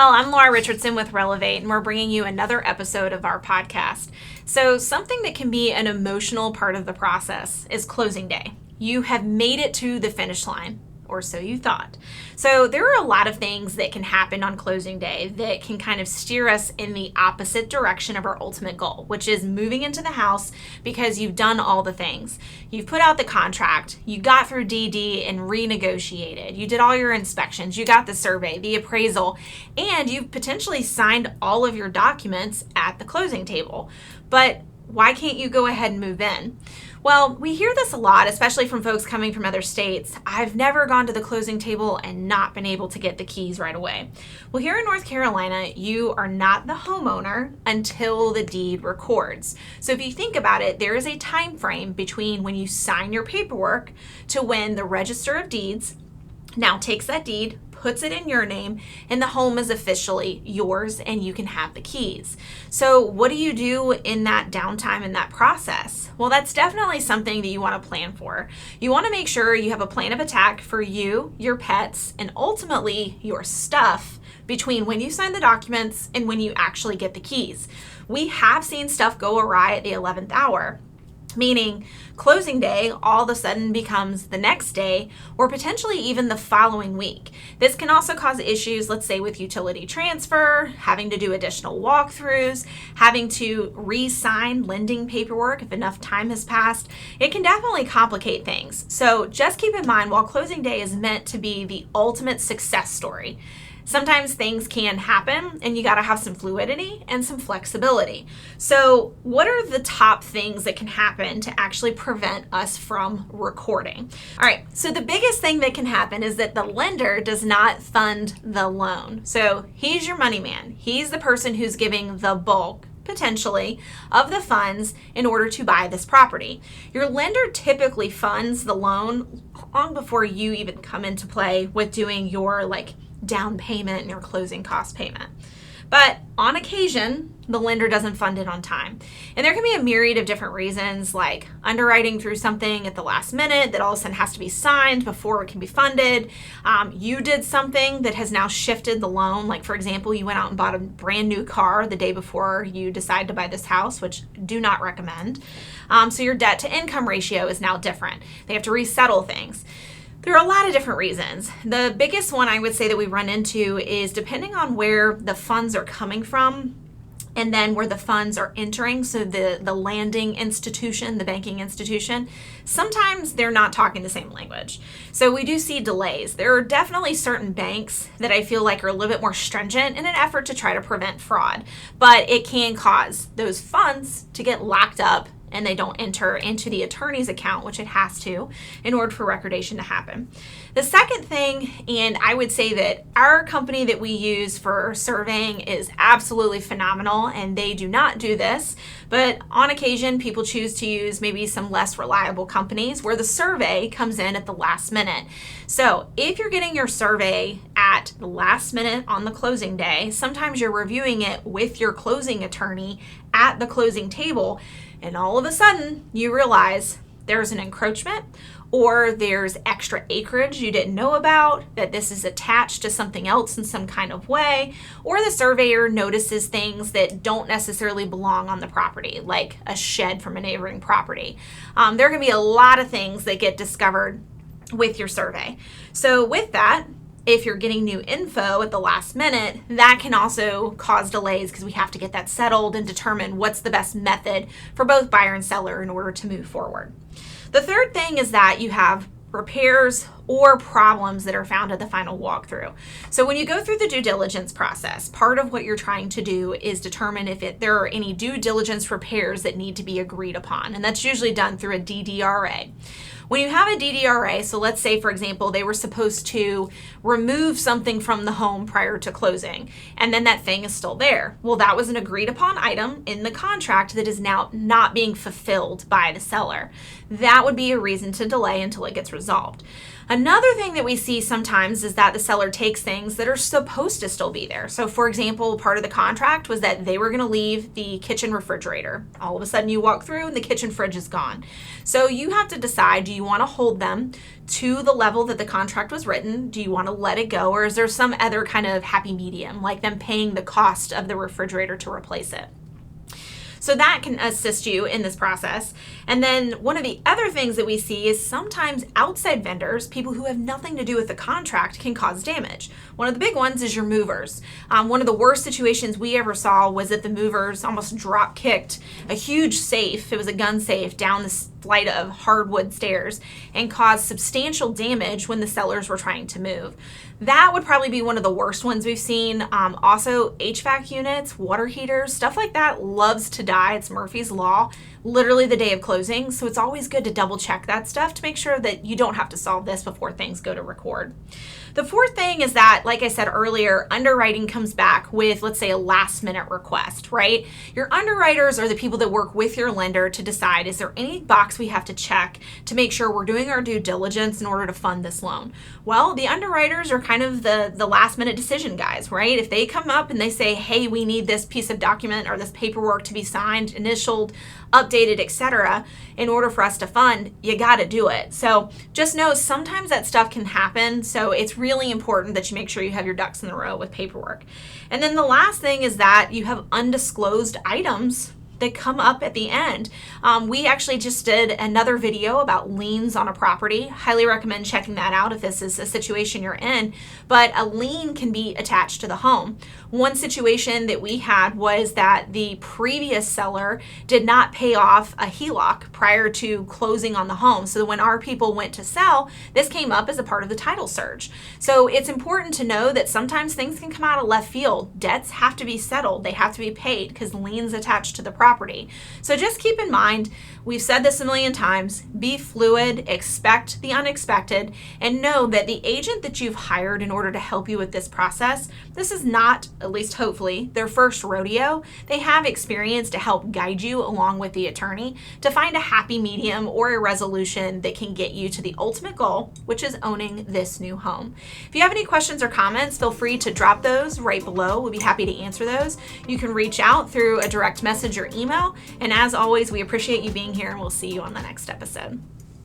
Well, I'm Laura Richardson with Relevate, and we're bringing you another episode of our podcast. So something that can be an emotional part of the process is closing day. You have made it to the finish line, or so you thought. So there are a lot of things that can happen on closing day that can kind of steer us in the opposite direction of our ultimate goal, which is moving into the house because you've done all the things. You've put out the contract, you got through DD and renegotiated, you did all your inspections, you got the survey, the appraisal, and you've potentially signed all of your documents at the closing table. But why can't you go ahead and move in? Well, we hear this a lot, especially from folks coming from other states. I've never gone to the closing table and not been able to get the keys right away. Well, here in North Carolina, you are not the homeowner until the deed records. So if you think about it, there is a time frame between when you sign your paperwork to when the Register of Deeds now takes that deed, puts it in your name, and the home is officially yours and you can have the keys. So what do you do in that downtime in that process? Well, that's definitely something that you want to plan for. You want to make sure you have a plan of attack for you, your pets, and ultimately your stuff between when you sign the documents and when you actually get the keys. We have seen stuff go awry at the 11th hour. Meaning closing day all of a sudden becomes the next day or potentially even the following week. This can also cause issues, let's say with utility transfer, having to do additional walkthroughs, having to re-sign lending paperwork if enough time has passed. It can definitely complicate things. So just keep in mind, while closing day is meant to be the ultimate success story, sometimes things can happen and you got to have some fluidity and some flexibility. So what are the top things that can happen to actually prevent us from recording? All right, so the biggest thing that can happen is that the lender does not fund the loan. So he's your money man. He's the person who's giving the bulk, potentially, of the funds in order to buy this property. Your lender typically funds the loan long before you even come into play with doing your down payment and your closing cost payment. But on occasion, the lender doesn't fund it on time. And there can be a myriad of different reasons, like underwriting through something at the last minute that all of a sudden has to be signed before it can be funded. You did something that has now shifted the loan. Like, for example, you went out and bought a brand new car the day before you decide to buy this house, which do not recommend. So your debt to income ratio is now different. They have to resettle things. There are a lot of different reasons. The biggest one I would say that we run into is depending on where the funds are coming from and then where the funds are entering, so the landing institution, the banking institution, sometimes they're not talking the same language. So we do see delays. There are definitely certain banks that I feel like are a little bit more stringent in an effort to try to prevent fraud, but it can cause those funds to get locked up and they don't enter into the attorney's account, which it has to, in order for recordation to happen. The second thing, and I would say that our company that we use for surveying is absolutely phenomenal, and they do not do this, but on occasion, people choose to use maybe some less reliable companies where the survey comes in at the last minute. So if you're getting your survey at the last minute on the closing day, sometimes you're reviewing it with your closing attorney at the closing table, and all of a sudden you realize there's an encroachment or there's extra acreage you didn't know about, that this is attached to something else in some kind of way, or the surveyor notices things that don't necessarily belong on the property, like a shed from a neighboring property. There can be a lot of things that get discovered with your survey. So with that, if you're getting new info at the last minute, that can also cause delays because we have to get that settled and determine what's the best method for both buyer and seller in order to move forward. The third thing is that you have repairs or problems that are found at the final walkthrough. So when you go through the due diligence process, part of what you're trying to do is determine if there are any due diligence repairs that need to be agreed upon, and that's usually done through a DDRA. When you have a DDRA, so let's say, for example, they were supposed to remove something from the home prior to closing, and then that thing is still there. Well, that was an agreed upon item in the contract that is now not being fulfilled by the seller. That would be a reason to delay until it gets resolved. Another thing that we see sometimes is that the seller takes things that are supposed to still be there. So for example, part of the contract was that they were going to leave the kitchen refrigerator. All of a sudden you walk through and the kitchen fridge is gone. So you have to decide, do you want to hold them to the level that the contract was written? Do you want to let it go? Or is there some other kind of happy medium, like them paying the cost of the refrigerator to replace it? So that can assist you in this process. And then one of the other things that we see is sometimes outside vendors, people who have nothing to do with the contract, can cause damage. One of the big ones is your movers. One of the worst situations we ever saw was that the movers almost drop kicked a huge safe. It was a gun safe down this flight of hardwood stairs and caused substantial damage when the sellers were trying to move. That would probably be one of the worst ones we've seen. Also, HVAC units, water heaters, stuff like that loves to die. It's Murphy's Law, literally the day of closing. So it's always good to double check that stuff to make sure that you don't have to solve this before things go to record. The fourth thing is that, like I said earlier, underwriting comes back with, let's say, a last minute request, right? Your underwriters are the people that work with your lender to decide, is there any box we have to check to make sure we're doing our due diligence in order to fund this loan? Well, the underwriters are kind of the last minute decision guys, right? If they come up and they say, hey, we need this piece of document or this paperwork to be signed, initialed, updated, etc., in order for us to fund, you got to do it. So just know sometimes that stuff can happen. So it's really important that you make sure you have your ducks in a row with paperwork. And then the last thing is that you have undisclosed items that come up at the end. We actually just did another video about liens on a property. Highly recommend checking that out if this is a situation you're in. But a lien can be attached to the home. One situation that we had was that the previous seller did not pay off a HELOC prior to closing on the home. So when our people went to sell, this came up as a part of the title search. So it's important to know that sometimes things can come out of left field. Debts have to be settled. They have to be paid because liens attached to the property. So just keep in mind, we've said this a million times, be fluid, expect the unexpected, and know that the agent that you've hired in order to help you with this process, this is not, at least hopefully, their first rodeo. They have experience to help guide you along with the attorney to find a happy medium or a resolution that can get you to the ultimate goal, which is owning this new home. If you have any questions or comments, feel free to drop those right below. We'll be happy to answer those. You can reach out through a direct message or email. And as always, we appreciate you being here, and we'll see you on the next episode.